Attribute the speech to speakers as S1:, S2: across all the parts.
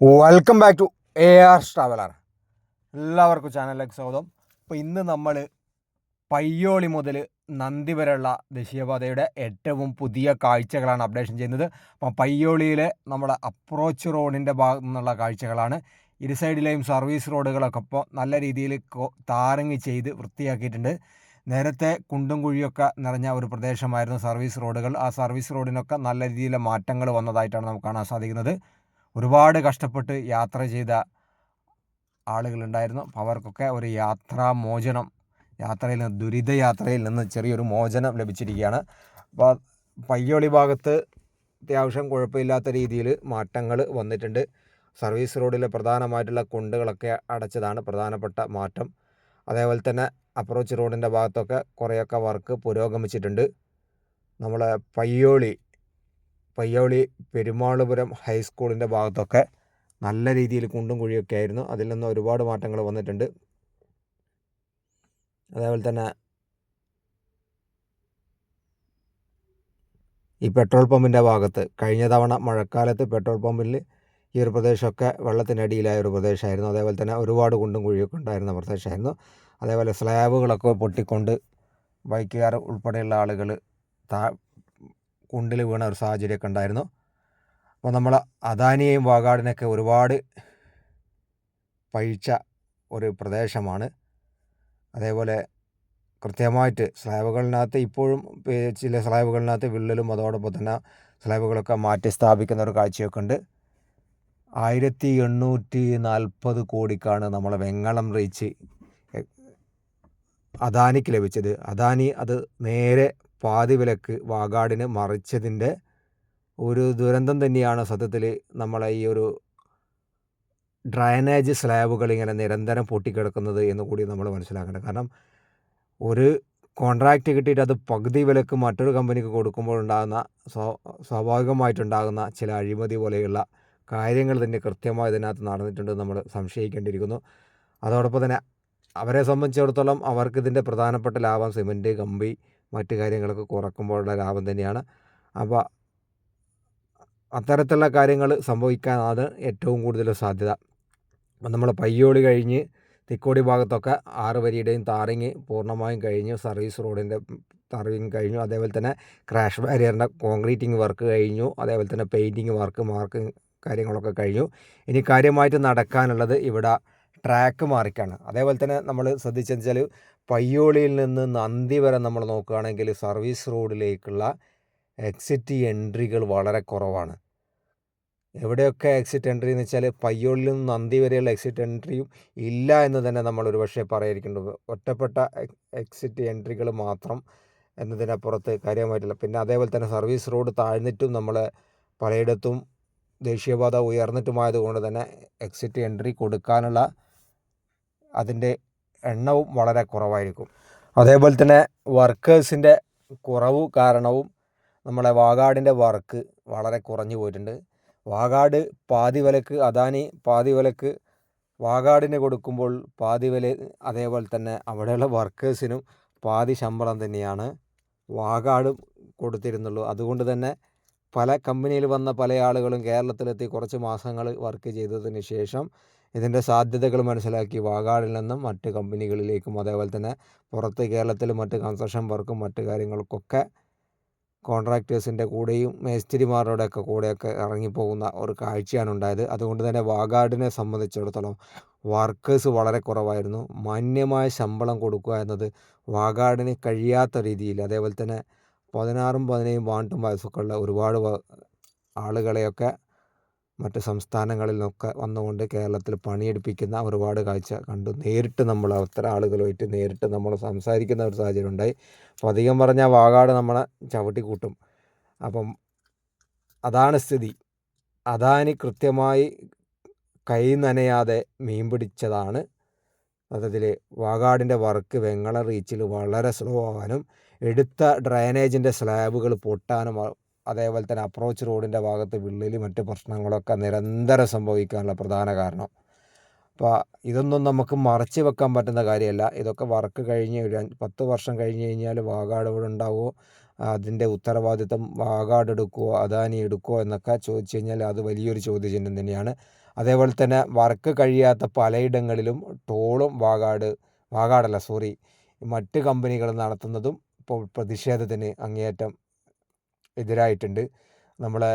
S1: Welcome back to A R traveller. എല്ലാവർക്കും ചാനലിലേക്ക് സ്വാഗതം. അപ്പോൾ ഇന്ന് നമ്മൾ പയ്യോളി മുതൽ നന്ദി വരെയുള്ള ദേശീയപാതയുടെ ഏറ്റവും പുതിയ കാഴ്ചകളാണ് അപ്ഡേഷൻ ചെയ്യുന്നത്. അപ്പോൾ പയ്യോളിയിലെ നമ്മുടെ അപ്രോച്ച് റോഡിൻ്റെ ഭാഗത്തു നിന്നുള്ള കാഴ്ചകളാണ്. ഇരു സൈഡിലെയും സർവീസ് റോഡുകളൊക്കെ ഇപ്പോൾ നല്ല രീതിയിൽ താരങ്ങി ചെയ്ത് വൃത്തിയാക്കിയിട്ടുണ്ട്. നേരത്തെ കുണ്ടും കുഴിയൊക്കെ നിറഞ്ഞ ഒരു പ്രദേശമായിരുന്നു സർവീസ് റോഡുകൾ. ആ സർവീസ് റോഡിനൊക്കെ നല്ല രീതിയിലെ മാറ്റങ്ങൾ വന്നതായിട്ടാണ് നമുക്ക് കാണാൻ സാധിക്കുന്നത്. ഒരുപാട് കഷ്ടപ്പെട്ട് യാത്ര ചെയ്ത ആളുകളുണ്ടായിരുന്നു. അപ്പോൾ അവർക്കൊക്കെ ഒരു യാത്രയിൽ നിന്ന് ദുരിത യാത്രയിൽ നിന്ന് ചെറിയൊരു മോചനം ലഭിച്ചിരിക്കുകയാണ്. അപ്പോൾ പയ്യോളി ഭാഗത്ത് അത്യാവശ്യം കുഴപ്പമില്ലാത്ത രീതിയിൽ മാറ്റങ്ങൾ വന്നിട്ടുണ്ട്. സർവീസ് റോഡിലെ പ്രധാനമായിട്ടുള്ള കുണ്ടുകളൊക്കെ അടച്ചതാണ് പ്രധാനപ്പെട്ട മാറ്റം. അതേപോലെ തന്നെ അപ്രോച്ച് റോഡിൻ്റെ ഭാഗത്തൊക്കെ കുറേയൊക്കെ വർക്ക് പുരോഗമിച്ചിട്ടുണ്ട്. നമ്മളെ പയ്യോളി പെരുമാളുപുരം ഹൈസ്കൂളിൻ്റെ ഭാഗത്തൊക്കെ നല്ല രീതിയിൽ കുണ്ടും കുഴിയൊക്കെ ആയിരുന്നു. അതിൽ നിന്ന് ഒരുപാട് മാറ്റങ്ങൾ വന്നിട്ടുണ്ട്. അതേപോലെ തന്നെ ഈ പെട്രോൾ പമ്പിൻ്റെ ഭാഗത്ത് കഴിഞ്ഞ തവണ മഴക്കാലത്ത് പെട്രോൾ പമ്പിൽ ഈ ഒരു പ്രദേശമൊക്കെ വെള്ളത്തിനടിയിലായ ഒരു പ്രദേശമായിരുന്നു. അതേപോലെ തന്നെ ഒരുപാട് കുണ്ടും കുഴിയൊക്കെ ഉണ്ടായിരുന്ന പ്രദേശമായിരുന്നു. അതേപോലെ സ്ലാബുകളൊക്കെ പൊട്ടിക്കൊണ്ട് ബൈക്കുകാർ ഉൾപ്പെടെയുള്ള ആളുകൾ കുണ്ടിൽ വീണ ഒരു സാഹചര്യമൊക്കെ ഉണ്ടായിരുന്നു. അപ്പോൾ നമ്മൾ അദാനിയെയും വാഗാടിനെയൊക്കെ ഒരുപാട് പഴിച്ച ഒരു പ്രദേശമാണ്. അതേപോലെ കൃത്യമായിട്ട് സ്ലാബുകളിനകത്ത് ഇപ്പോഴും ചില സ്ലാബുകളിനകത്ത് വിള്ളലും അതോടൊപ്പം തന്നെ സ്ലാബുകളൊക്കെ മാറ്റി സ്ഥാപിക്കുന്ന ഒരു കാഴ്ചയൊക്കെ ഉണ്ട്. 1840 കോടിക്കാണ് നമ്മളെ വെങ്ങളം റീച്ച് അദാനിക്ക് ലഭിച്ചത്. അദാനി അത് നേരെ പാതി വിലക്ക് വാഗാടിന് മറിച്ചതിൻ്റെ ഒരു ദുരന്തം തന്നെയാണ് സത്യത്തിൽ നമ്മളെ ഈ ഒരു ഡ്രൈനേജ് സ്ലാബുകൾ ഇങ്ങനെ നിരന്തരം പൊട്ടിക്കിടക്കുന്നത് എന്ന് കൂടി നമ്മൾ മനസ്സിലാക്കണം. കാരണം ഒരു കോൺട്രാക്റ്റ് കിട്ടിയിട്ട് അത് പകുതി വിലക്ക് മറ്റൊരു കമ്പനിക്ക് കൊടുക്കുമ്പോൾ ഉണ്ടാകുന്ന സ്വാഭാവികമായിട്ടുണ്ടാകുന്ന ചില അഴിമതി പോലെയുള്ള കാര്യങ്ങൾ തന്നെ കൃത്യമായി ഇതിനകത്ത് നടന്നിട്ടുണ്ട് നമ്മൾ സംശയിക്കേണ്ടിയിരിക്കുന്നു. അതോടൊപ്പം തന്നെ അവരെ സംബന്ധിച്ചിടത്തോളം അവർക്ക് ഇതിൻ്റെ പ്രധാനപ്പെട്ട ലാഭം സിമൻറ്റ്, കമ്പി, മറ്റു കാര്യങ്ങളൊക്കെ കുറക്കുമ്പോഴുള്ള ലാഭം തന്നെയാണ്. അപ്പോൾ അത്തരത്തിലുള്ള കാര്യങ്ങൾ സംഭവിക്കാനാണ് ഏറ്റവും കൂടുതൽ സാധ്യത. അപ്പം നമ്മൾ പയ്യോളി കഴിഞ്ഞ് തിക്കോടി ഭാഗത്തൊക്കെ 6 വരിയുടെയും താറിങ് പൂർണ്ണമായും കഴിഞ്ഞു. സർവീസ് റോഡിൻ്റെ താറിങ് കഴിഞ്ഞു. അതേപോലെ തന്നെ ക്രാഷ് ബാരിയറിൻ്റെ കോൺക്രീറ്റിംഗ് വർക്ക് കഴിഞ്ഞു. അതേപോലെ തന്നെ പെയിൻറ്റിങ് മാർക്ക് കാര്യങ്ങളൊക്കെ കഴിഞ്ഞു. ഇനി കാര്യമായിട്ട് നടക്കാനുള്ളത് ഇവിടെ ട്രാക്ക് മാറിക്കാണ്. അതേപോലെ തന്നെ നമ്മൾ ശ്രദ്ധിച്ചെന്ന് വെച്ചാൽ പയ്യോളിയിൽ നിന്ന് നന്ദി വരെ നമ്മൾ നോക്കുകയാണെങ്കിൽ സർവീസ് റോഡിലേക്കുള്ള എക്സിറ്റ് എൻട്രികൾ വളരെ കുറവാണ്. എവിടെയൊക്കെ എക്സിറ്റ് എൻട്രി എന്ന് വെച്ചാൽ പയ്യോളിൽ നിന്ന് നന്ദി വരെയുള്ള എക്സിറ്റ് എൻട്രിയും ഇല്ല എന്ന് തന്നെ നമ്മൾ ഒരു പക്ഷേ പറയാതിരിക്കേണ്ടത്. ഒറ്റപ്പെട്ട എക്സിറ്റ് എൻട്രികൾ മാത്രം എന്നതിനപ്പുറത്ത് കാര്യമായിട്ടില്ല. പിന്നെ അതേപോലെ തന്നെ സർവീസ് റോഡ് താഴ്ന്നിട്ടും നമ്മൾ പലയിടത്തും ദേശീയപാത ഉയർന്നിട്ടുമായതുകൊണ്ട് തന്നെ എക്സിറ്റ് എൻട്രി കൊടുക്കാനുള്ള അതിൻ്റെ എണ്ണവും വളരെ കുറവായിരിക്കും. അതേപോലെ തന്നെ വർക്കേഴ്സിൻ്റെ കുറവ് കാരണവും നമ്മളെ വാഗാടിൻ്റെ വർക്ക് വളരെ കുറഞ്ഞു പോയിട്ടുണ്ട്. വാഗാട് പാതി വിലക്ക് അദാനി പാതി വിലക്ക് വാഗാടിന് കൊടുക്കുമ്പോൾ പാതി വില, അതേപോലെ തന്നെ അവിടെയുള്ള വർക്കേഴ്സിനും പാതി ശമ്പളം തന്നെയാണ് വാഗാടും കൊടുത്തിരുന്നുള്ളൂ. അതുകൊണ്ട് തന്നെ പല കമ്പനിയിൽ വന്ന പല ആളുകളും കേരളത്തിലെത്തി കുറച്ച് മാസങ്ങൾ വർക്ക് ചെയ്തതിന് ശേഷം ഇതിൻ്റെ സാധ്യതകൾ മനസ്സിലാക്കി വാഗാടിൽ നിന്നും മറ്റ് കമ്പനികളിലേക്കും അതേപോലെ തന്നെ പുറത്ത് കേരളത്തിൽ മറ്റ് കൺസ്ട്രക്ഷൻ വർക്കും മറ്റ് കാര്യങ്ങൾക്കൊക്കെ കോൺട്രാക്ടേഴ്സിൻ്റെ കൂടെയും മേസ്തിരിമാരുടെയൊക്കെ കൂടെയൊക്കെ ഇറങ്ങിപ്പോകുന്ന ഒരു കാഴ്ചയാണ് ഉണ്ടായത്. അതുകൊണ്ട് തന്നെ വാഗാടിനെ സംബന്ധിച്ചിടത്തോളം വർക്കേഴ്സ് വളരെ കുറവായിരുന്നു. മാന്യമായ ശമ്പളം കൊടുക്കുക എന്നത് വാഗാടിന് കഴിയാത്ത രീതിയിൽ, അതേപോലെ തന്നെ 16ഉം 17ഉം വാണ്ടും വയസ്സൊക്കെ ഉള്ള ഒരുപാട് ആളുകളെയൊക്കെ മറ്റ് സംസ്ഥാനങ്ങളിൽ നിന്നൊക്കെ വന്നുകൊണ്ട് കേരളത്തിൽ പണിയെടുപ്പിക്കുന്ന ഒരുപാട് കാഴ്ച കണ്ടു. നേരിട്ട് നമ്മൾ അത്തരം ആളുകളുമായിട്ട് നേരിട്ട് നമ്മൾ സംസാരിക്കുന്ന ഒരു സാഹചര്യം ഉണ്ടായി. അപ്പോൾ അധികം പറഞ്ഞാൽ വാഗാട് നമ്മളെ ചവിട്ടിക്കൂട്ടും. അപ്പം അതാണ് സ്ഥിതി. അദാനി കൃത്യമായി കൈ നനയാതെ മീൻ പിടിച്ചതാണ്. അതിൽ വാഗാടിൻ്റെ വർക്ക് വെങ്ങളം റീച്ചിൽ വളരെ സ്ലോ ആകാനും എടുത്ത ഡ്രൈനേജിൻ്റെ സ്ലാബുകൾ പൊട്ടാനും അതേപോലെ തന്നെ അപ്രോച്ച് റോഡിൻ്റെ ഭാഗത്ത് വിള്ളൽ മറ്റ് പ്രശ്നങ്ങളൊക്കെ നിരന്തരം സംഭവിക്കാനുള്ള പ്രധാന കാരണം. അപ്പോൾ ഇതൊന്നും നമുക്ക് മറച്ച് വെക്കാൻ പറ്റുന്ന കാര്യമല്ല. ഇതൊക്കെ വർക്ക് കഴിഞ്ഞ് 10 വർഷം കഴിഞ്ഞ് കഴിഞ്ഞാൽ വാഗാട് ഇവിടെ ഉണ്ടാവുമോ അതിൻ്റെ ഉത്തരവാദിത്തം വാഗാട് എടുക്കുമോ അദാനി എടുക്കുമോ എന്നൊക്കെ ചോദിച്ചു കഴിഞ്ഞാൽ അത് വലിയൊരു ചോദ്യചിഹ്നം തന്നെയാണ്. അതേപോലെ തന്നെ വർക്ക് കഴിയാത്ത പലയിടങ്ങളിലും ടോളും മറ്റ് കമ്പനികൾ നടത്തുന്നതും ഇപ്പോൾ പ്രതിഷേധത്തിന് അങ്ങേയറ്റം എതിരായിട്ടുണ്ട്. നമ്മളെ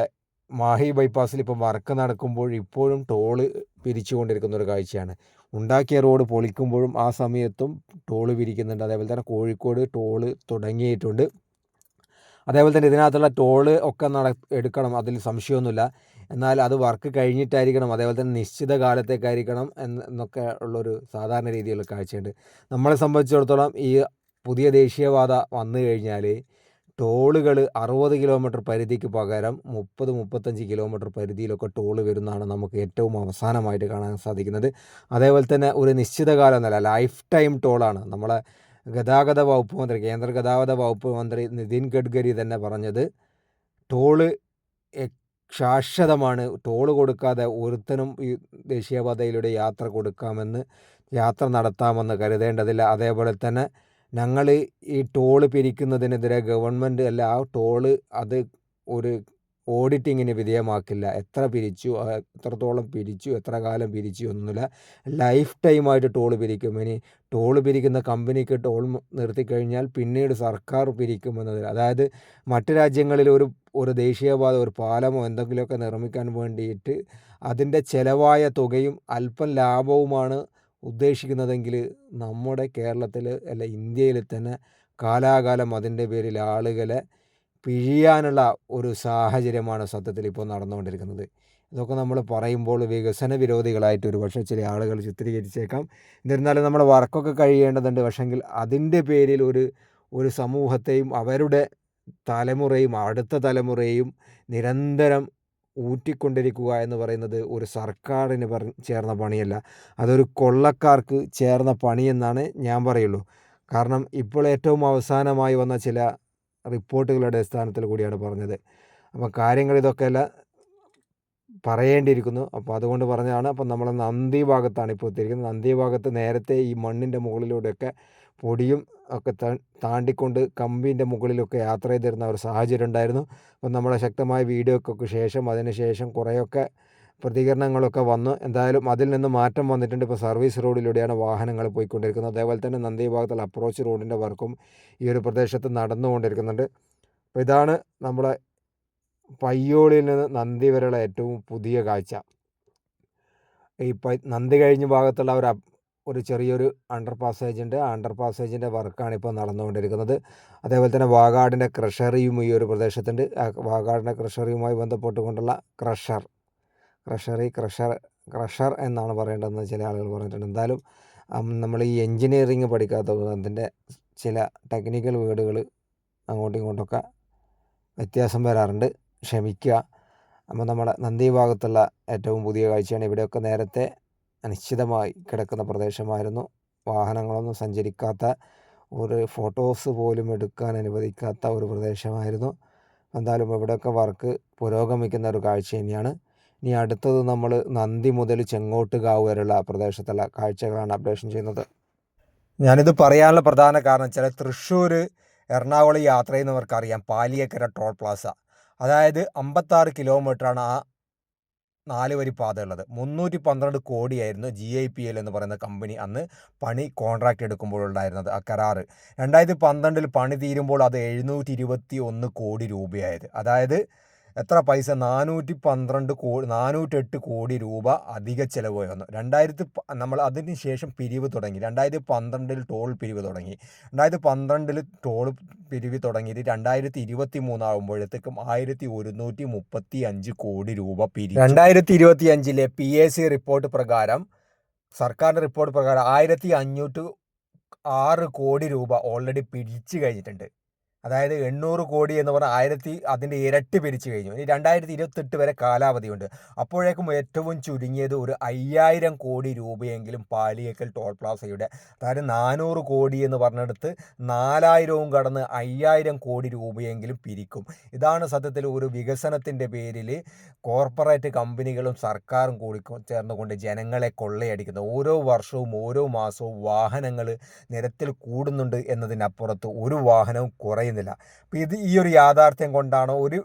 S1: മാഹി ബൈപ്പാസിൽ ഇപ്പോൾ വർക്ക് നടക്കുമ്പോൾ ഇപ്പോഴും ടോള് പിരിച്ചുകൊണ്ടിരിക്കുന്ന ഒരു കാഴ്ചയാണ്. ഉണ്ടാക്കിയ റോഡ് പൊളിക്കുമ്പോഴും ആ സമയത്തും ടോള് പിരിക്കുന്നുണ്ട്. അതേപോലെ തന്നെ കോഴിക്കോട് ടോള് തുടങ്ങിയിട്ടുണ്ട്. അതേപോലെ തന്നെ ഇതിനകത്തുള്ള ടോള് ഒക്കെ എടുക്കണം, അതിൽ സംശയമൊന്നുമില്ല. എന്നാൽ അത് വർക്ക് കഴിഞ്ഞിട്ടായിരിക്കണം, അതേപോലെ തന്നെ നിശ്ചിത കാലത്തേക്കായിരിക്കണം എന്നൊക്കെ ഉള്ളൊരു സാധാരണ രീതിയിലുള്ള കാഴ്ചയുണ്ട്. നമ്മളെ സംബന്ധിച്ചിടത്തോളം ഈ പുതിയ ദേശീയപാത വന്നു കഴിഞ്ഞാൽ ടോളുകൾ 60 കിലോമീറ്റർ പരിധിക്ക് പകരം 30-35 കിലോമീറ്റർ പരിധിയിലൊക്കെ ടോള് വരുന്നതാണ് നമുക്ക് ഏറ്റവും അവസാനമായിട്ട് കാണാൻ സാധിക്കുന്നത്. അതേപോലെ തന്നെ ഒരു നിശ്ചിത കാലം എന്നല്ല, ലൈഫ് ടൈം ടോളാണ്. നമ്മളെ കേന്ദ്ര ഗതാഗത വകുപ്പ് മന്ത്രി നിതിൻ ഗഡ്കരി തന്നെ പറഞ്ഞത് ടോള് ശാശ്വതമാണ്, ടോള് കൊടുക്കാതെ ഒരുത്തനും ഈ ദേശീയപാതയിലൂടെ യാത്ര നടത്താമെന്ന് കരുതേണ്ടതില്ല. അതേപോലെ തന്നെ ഞങ്ങൾ ഈ ടോള് പിരിക്കുന്നതിനെതിരെ ഗവൺമെൻറ് അല്ല, ആ ടോള് അത് ഒരു ഓഡിറ്റിങ്ങിന് വിധേയമാക്കില്ല. എത്രത്തോളം പിരിച്ചു, എത്ര കാലം പിരിച്ചു എന്നൊന്നുമില്ല, ലൈഫ് ടൈമായിട്ട് ടോള് പിരിക്കും. ഇനി ടോള് പിരിക്കുന്ന കമ്പനിക്ക് ടോൾ നിർത്തിക്കഴിഞ്ഞാൽ പിന്നീട് സർക്കാർ പിരിക്കുമെന്നതിൽ, അതായത് മറ്റ് രാജ്യങ്ങളിൽ ഒരു ദേശീയപാത, ഒരു പാലമോ എന്തെങ്കിലുമൊക്കെ നിർമ്മിക്കാൻ വേണ്ടിയിട്ട് അതിൻ്റെ ചിലവായ തുകയും അല്പം ലാഭവുമാണ് ഉദ്ദേശിക്കുന്നതെങ്കിൽ നമ്മുടെ കേരളത്തിൽ അല്ല ഇന്ത്യയിൽ തന്നെ കാലാകാലം അതിൻ്റെ പേരിൽ ആളുകളെ പിഴിയാനുള്ള ഒരു സാഹചര്യമാണ് സത്യത്തിൽ ഇപ്പോൾ നടന്നുകൊണ്ടിരിക്കുന്നത്. ഇതൊക്കെ നമ്മൾ പറയുമ്പോൾ വികസന വിരോധികളായിട്ട് ഒരുപക്ഷെ ചില ആളുകൾ ചിത്രീകരിച്ചേക്കാം. എന്നിരുന്നാലും നമ്മൾ വർക്കൊക്കെ കഴിയേണ്ടതുണ്ട്. പക്ഷെങ്കിൽ അതിൻ്റെ പേരിൽ ഒരു സമൂഹത്തെയും അവരുടെ തലമുറയും അടുത്ത തലമുറയും നിരന്തരം ഊറ്റിക്കൊണ്ടിരിക്കുക എന്ന് പറയുന്നത് ഒരു സർക്കാരിന് ചേർന്ന പണിയല്ല, അതൊരു കൊള്ളക്കാർക്ക് ചേർന്ന പണിയെന്നാണ് ഞാൻ പറയുള്ളൂ. കാരണം ഇപ്പോൾ ഏറ്റവും അവസാനമായി വന്ന ചില റിപ്പോർട്ടുകളുടെ അടിസ്ഥാനത്തിൽ കൂടിയാണ് പറഞ്ഞത്. അപ്പോൾ കാര്യങ്ങൾ ഇതൊക്കെയല്ല പറയേണ്ടിയിരിക്കുന്നു. അപ്പോൾ അതുകൊണ്ട് പറഞ്ഞതാണ്. അപ്പം നമ്മൾ നന്ദി ഭാഗത്താണ് ഇപ്പോൾ എത്തിയിരിക്കുന്നത്. നന്ദി ഭാഗത്ത് നേരത്തെ ഈ മണ്ണിൻ്റെ മുകളിലൂടെയൊക്കെ പൊടിയും ഒക്കെ താണ്ടിക്കൊണ്ട് കമ്പിൻ്റെ മുകളിലൊക്കെ യാത്ര ചെയ്തിരുന്ന ഒരു സാഹചര്യം ഉണ്ടായിരുന്നു. അപ്പം നമ്മളെ ശക്തമായ വീഡിയോക്കൊക്കെ ശേഷം അതിനുശേഷം കുറേയൊക്കെ പ്രതികരണങ്ങളൊക്കെ വന്നു. എന്തായാലും അതിൽ നിന്ന് മാറ്റം വന്നിട്ടുണ്ട്. ഇപ്പോൾ സർവീസ് റോഡിലൂടെയാണ് വാഹനങ്ങൾ പോയിക്കൊണ്ടിരിക്കുന്നത്. അതേപോലെ തന്നെ നന്ദി ഭാഗത്തുള്ള അപ്രോച്ച് റോഡിൻ്റെ വർക്കും ഈ ഒരു പ്രദേശത്ത് നടന്നുകൊണ്ടിരിക്കുന്നുണ്ട്. അപ്പോൾ ഇതാണ് നമ്മുടെ പയ്യോളിയിൽ നിന്ന് നന്ദി വരെയുള്ള ഏറ്റവും പുതിയ കാഴ്ച. ഈ നന്ദി കഴിഞ്ഞ ഭാഗത്തുള്ള ഒരു ചെറിയൊരു അണ്ടർ പാസേജ് ഉണ്ട്. ആ അണ്ടർ പാസേജിൻ്റെ വർക്കാണ് ഇപ്പോൾ നടന്നുകൊണ്ടിരിക്കുന്നത്. അതേപോലെ തന്നെ വാഗാടിൻ്റെ ക്രഷറിയും ഈ ഒരു പ്രദേശത്തുണ്ട്. വാഗാടിൻ്റെ ക്രഷറിയുമായി ബന്ധപ്പെട്ടുകൊണ്ടുള്ള ക്രഷർ എന്നാണ് പറയേണ്ടതെന്ന് ചില ആളുകൾ പറഞ്ഞിട്ടുണ്ട്. എന്തായാലും നമ്മൾ ഈ എൻജിനീയറിങ് പഠിക്കാത്തത് അതിൻ്റെ ചില ടെക്നിക്കൽ വേർഡുകൾ അങ്ങോട്ടും ഇങ്ങോട്ടൊക്കെ വ്യത്യാസം വരാറുണ്ട്, ക്ഷമിക്കുക. അപ്പോൾ നമ്മുടെ നന്ദി ഭാഗത്തുള്ള ഏറ്റവും പുതിയ കാഴ്ചയാണ്. ഇവിടെയൊക്കെ നേരത്തെ അനിശ്ചിതമായി കിടക്കുന്ന പ്രദേശമായിരുന്നു. വാഹനങ്ങളൊന്നും സഞ്ചരിക്കാത്ത, ഒരു ഫോട്ടോസ് പോലും എടുക്കാൻ അനുവദിക്കാത്ത ഒരു പ്രദേശമായിരുന്നു. എന്തായാലും ഇവിടെയൊക്കെ വർക്ക് പുരോഗമിക്കുന്ന ഒരു കാഴ്ച തന്നെയാണ്. ഇനി അടുത്തത് നമ്മൾ നന്ദി മുതൽ ചെങ്ങോട്ടുകാവ് വരെയുള്ള പ്രദേശത്തുള്ള കാഴ്ചകളാണ് അപ്ഡേഷൻ ചെയ്യുന്നത്. ഞാനിത് പറയാനുള്ള പ്രധാന കാരണം വെച്ചാൽ തൃശ്ശൂർ എറണാകുളം യാത്ര ചെയ്യുന്നവർക്കറിയാം പാലിയേക്കര ടോൾ പ്ലാസ, അതായത് 56 കിലോമീറ്ററാണ് ആ 4 വരി പാത ഉള്ളത്. 312 കോടിയായിരുന്നു GIPL എന്ന് പറയുന്ന കമ്പനി അന്ന് പണി കോൺട്രാക്റ്റ് എടുക്കുമ്പോഴുണ്ടായിരുന്നത് ആ കരാറ്. 2012 പണി തീരുമ്പോൾ അത് 721 കോടി രൂപയായത്. അതായത് എത്ര പൈസ, 408 കോടി രൂപ അധിക ചിലവ് വന്നു. നമ്മൾ അതിന് ശേഷം പിരിവ് തുടങ്ങി. 2012 ടോൾ പിരിവ് തുടങ്ങി. 2012 ടോൾ പിരിവ് തുടങ്ങിയിട്ട് 2023 ആകുമ്പോഴത്തേക്കും 1135 കോടി രൂപ പിരിച്ചു. 2025 PAC റിപ്പോർട്ട് പ്രകാരം, സർക്കാരിൻ്റെ റിപ്പോർട്ട് പ്രകാരം 1506 കോടി രൂപ ഓൾറെഡി പിരിച്ചു കഴിഞ്ഞിട്ടുണ്ട്. അതായത് 800 കോടി എന്ന് പറഞ്ഞാൽ അതിൻ്റെ ഇരട്ടി പിരിച്ചു കഴിഞ്ഞു. ഇനി 2028 വരെ കാലാവധിയുണ്ട്. അപ്പോഴേക്കും ഏറ്റവും ചുരുങ്ങിയത് ഒരു 5000 കോടി രൂപയെങ്കിലും പാലിയേക്കൽ ടോൾ പ്ലാസയുടെ, അതായത് 400 കോടി എന്ന് പറഞ്ഞെടുത്ത് 4000വും കടന്ന് 5000 കോടി രൂപയെങ്കിലും പിരിക്കും. ഇതാണ് സത്യത്തിൽ ഒരു വികസനത്തിൻ്റെ പേരിൽ കോർപ്പറേറ്റ് കമ്പനികളും സർക്കാരും കൂടി ചേർന്നുകൊണ്ട് ജനങ്ങളെ കൊള്ളയടിക്കുന്നത്. ഓരോ വർഷവും ഓരോ മാസവും വാഹനങ്ങൾ നിരത്തിൽ കൂടുന്നുണ്ട് എന്നതിനപ്പുറത്ത് ഒരു വാഹനവും കുറയുന്നില്ല. ചെയ്യുന്നില്ല. അപ്പോൾ ഈ ഒരു യാഥാർത്ഥ്യം കൊണ്ടാണ് ഒരു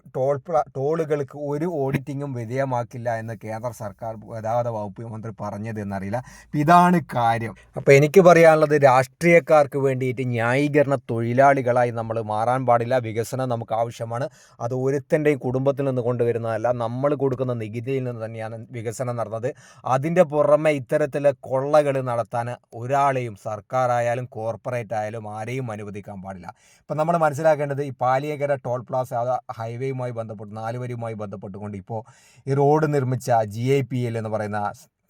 S1: ടോളുകൾക്ക് ഒരു ഓഡിറ്റിങ്ങും വിധേയമാക്കില്ല എന്ന് കേന്ദ്ര സർക്കാർ ഗതാഗത വകുപ്പ് മന്ത്രി പറഞ്ഞത് എന്നറിയില്ല. അപ്പോൾ ഇതാണ് കാര്യം. അപ്പോൾ എനിക്ക് പറയാനുള്ളത്, രാഷ്ട്രീയക്കാർക്ക് വേണ്ടിയിട്ട് ന്യായീകരണ തൊഴിലാളികളായി നമ്മൾ മാറാൻ പാടില്ല. വികസനം നമുക്ക് ആവശ്യമാണ്. അത് ഒരുത്തൻ്റെയും കുടുംബത്തിൽ നിന്ന് കൊണ്ടുവരുന്നതല്ല, നമ്മൾ കൊടുക്കുന്ന നികുതിയിൽ നിന്ന് തന്നെയാണ് വികസനം നടന്നത്. അതിൻ്റെ പുറമെ ഇത്തരത്തിലെ കൊള്ളകൾ നടത്താൻ ഒരാളെയും, സർക്കാരായാലും കോർപ്പറേറ്റ് ആയാലും, ആരെയും അനുവദിക്കാൻ പാടില്ല. ഇപ്പം നമ്മൾ മനസ്സിലാക്കേണ്ടത്, ഈ പാലിയേക്കര ടോൾ പ്ലാസ ഹൈവേയുമായി ബന്ധപ്പെട്ട് 4 വരിയുമായി ബന്ധപ്പെട്ടുകൊണ്ട് ഇപ്പോൾ ഈ റോഡ് നിർമ്മിച്ച GIPL എന്ന് പറയുന്ന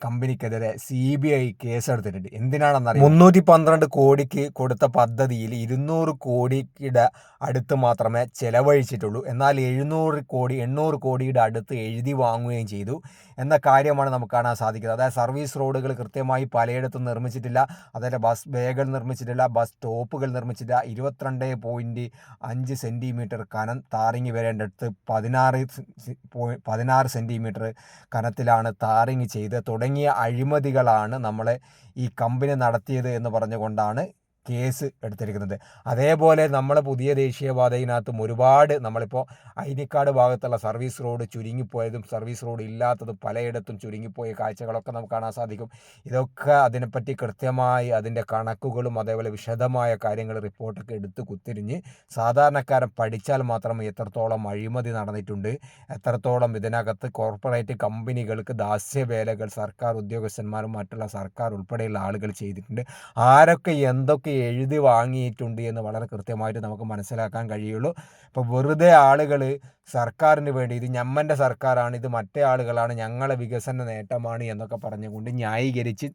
S1: കമ്പനിക്കെതിരെ CBI കേസെടുത്തിട്ടുണ്ട്. എന്തിനാണെന്നറിയാം, 312 കോടിക്ക് കൊടുത്ത പദ്ധതിയിൽ 200 കോടിയുടെ അടുത്ത് മാത്രമേ ചെലവഴിച്ചിട്ടുള്ളൂ. എന്നാൽ 800 കോടിയുടെ അടുത്ത് എഴുതി വാങ്ങുകയും ചെയ്തു എന്ന കാര്യമാണ് നമുക്ക് കാണാൻ സാധിക്കുന്നത്. അതായത് സർവീസ് റോഡുകൾ കൃത്യമായി പലയിടത്തും നിർമ്മിച്ചിട്ടില്ല, അതേപോലെ ബസ് ബേകൾ നിർമ്മിച്ചിട്ടില്ല, ബസ് സ്റ്റോപ്പുകൾ നിർമ്മിച്ചിട്ടില്ല. 22.5 സെൻറ്റിമീറ്റർ കനം താറിങ് വരേണ്ടടുത്ത് 16 സെൻറ്റിമീറ്റർ കനത്തിലാണ് താറിങ് ചെയ്ത് തുടങ്ങിയ അഴിമതികളാണ് നമ്മളെ ഈ കമ്പനി നടത്തിയത് എന്ന് പറഞ്ഞുകൊണ്ടാണ് കേസ് എടുത്തിരിക്കുന്നത്. അതേപോലെ നമ്മളെ പുതിയ ദേശീയപാതയിനകത്തും ഒരുപാട്, നമ്മളിപ്പോൾ ഐനിക്കാട് ഭാഗത്തുള്ള സർവീസ് റോഡ് ചുരുങ്ങിപ്പോയതും സർവീസ് റോഡ് ഇല്ലാത്തതും പലയിടത്തും ചുരുങ്ങിപ്പോയ കാഴ്ചകളൊക്കെ നമുക്ക് കാണാൻ സാധിക്കും. ഇതൊക്കെ അതിനെപ്പറ്റി കൃത്യമായി അതിൻ്റെ കണക്കുകളും അതേപോലെ വിശദമായ കാര്യങ്ങൾ റിപ്പോർട്ടൊക്കെ എടുത്ത് കുത്തിരിഞ്ഞ് സാധാരണക്കാരൻ പഠിച്ചാൽ മാത്രം എത്രത്തോളം അഴിമതി നടന്നിട്ടുണ്ട്, എത്രത്തോളം ഇതിനകത്ത് കോർപ്പറേറ്റ് കമ്പനികൾക്ക് ദാസ്യവേലകൾ സർക്കാർ ഉദ്യോഗസ്ഥന്മാരും മറ്റുള്ള സർക്കാർ ഉൾപ്പെടെയുള്ള ആളുകൾ ചെയ്തിട്ടുണ്ട്, ആരൊക്കെ എന്തൊക്കെ എഴുതി വാങ്ങിയിട്ടുണ്ട് എന്ന് വളരെ കൃത്യമായിട്ട് നമുക്ക് മനസ്സിലാക്കാൻ കഴിയുള്ളൂ. ഇപ്പോൾ വെറുതെ ആളുകൾ സർക്കാരിന് വേണ്ടി ഇത് ഞമ്മൻ്റെ സർക്കാരാണ്, ഇത് മറ്റേ ആളുകളാണ്, ഞങ്ങളെ വികസന നേട്ടമാണ് എന്നൊക്കെ പറഞ്ഞുകൊണ്ട് ന്യായീകരിച്ച്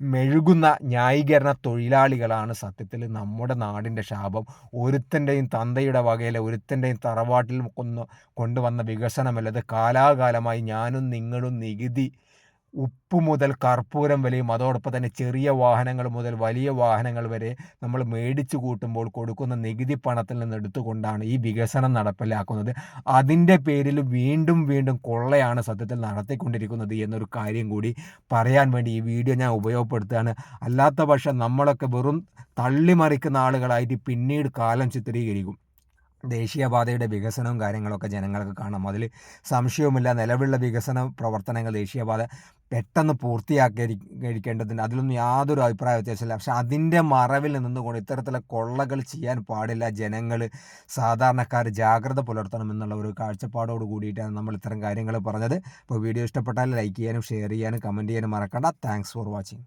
S1: മെഴുകുന്ന ന്യായീകരണ തൊഴിലാളികളാണ് സത്യത്തിൽ നമ്മുടെ നാടിൻ്റെ ശാപം. ഒരുത്തൻ്റെയും തന്തയുടെ വകയിലെ ഒരുത്തൻ്റെയും തറവാട്ടിൽ കൊണ്ടുവന്ന വികസനമല്ല ഇത്. കാലാകാലമായി ഞാനും നിങ്ങളും നികുതി, ഉപ്പ് മുതൽ കർപ്പൂരം വരെയും അതോടൊപ്പം തന്നെ ചെറിയ വാഹനങ്ങൾ മുതൽ വലിയ വാഹനങ്ങൾ വരെ നമ്മൾ മേടിച്ചു കൂട്ടുമ്പോൾ കൊടുക്കുന്ന നികുതി പണത്തിൽ നിന്ന് എടുത്തുകൊണ്ടാണ് ഈ വികസനം നടപ്പിലാക്കുന്നത്. അതിൻ്റെ പേരിൽ വീണ്ടും കൊള്ളയാണ് സത്യത്തിൽ നടത്തിക്കൊണ്ടിരിക്കുന്നത് എന്നൊരു കാര്യം കൂടി പറയാൻ വേണ്ടി ഈ വീഡിയോ ഞാൻ ഉപയോഗപ്പെടുത്തുകയാണ്. അല്ലാത്ത പക്ഷം നമ്മളൊക്കെ വെറും തള്ളിമറിക്കുന്ന ആളുകളായിട്ട് പിന്നീട് കാലം ചിത്രീകരിക്കും. ദേശീയപാതയുടെ വികസനവും കാര്യങ്ങളൊക്കെ ജനങ്ങൾക്ക് കാണാം, അതിൽ സംശയവുമില്ല. നിലവിലുള്ള വികസന പ്രവർത്തനങ്ങൾ ദേശീയപാത പെട്ടെന്ന് പൂർത്തിയാക്കിയിരിക്കേണ്ടതുണ്ട്, അതിലൊന്നും യാതൊരു അഭിപ്രായ വ്യത്യാസമില്ല. പക്ഷെ അതിൻ്റെ മറവിൽ നിന്നുകൊണ്ട് ഇത്തരത്തിലുള്ള കൊള്ളകൾ ചെയ്യാൻ പാടില്ല. ജനങ്ങൾ, സാധാരണക്കാർ ജാഗ്രത പുലർത്തണം എന്നുള്ള ഒരു കാഴ്ചപ്പാടോട് കൂടിയിട്ടാണ് നമ്മൾ ഇത്തരം കാര്യങ്ങൾ പറഞ്ഞത്. അപ്പോൾ വീഡിയോ ഇഷ്ടപ്പെട്ടാൽ ലൈക്ക് ചെയ്യാനും ഷെയർ ചെയ്യാനും കമൻറ്റ് ചെയ്യാനും മറക്കണ്ട. Thanks for watching.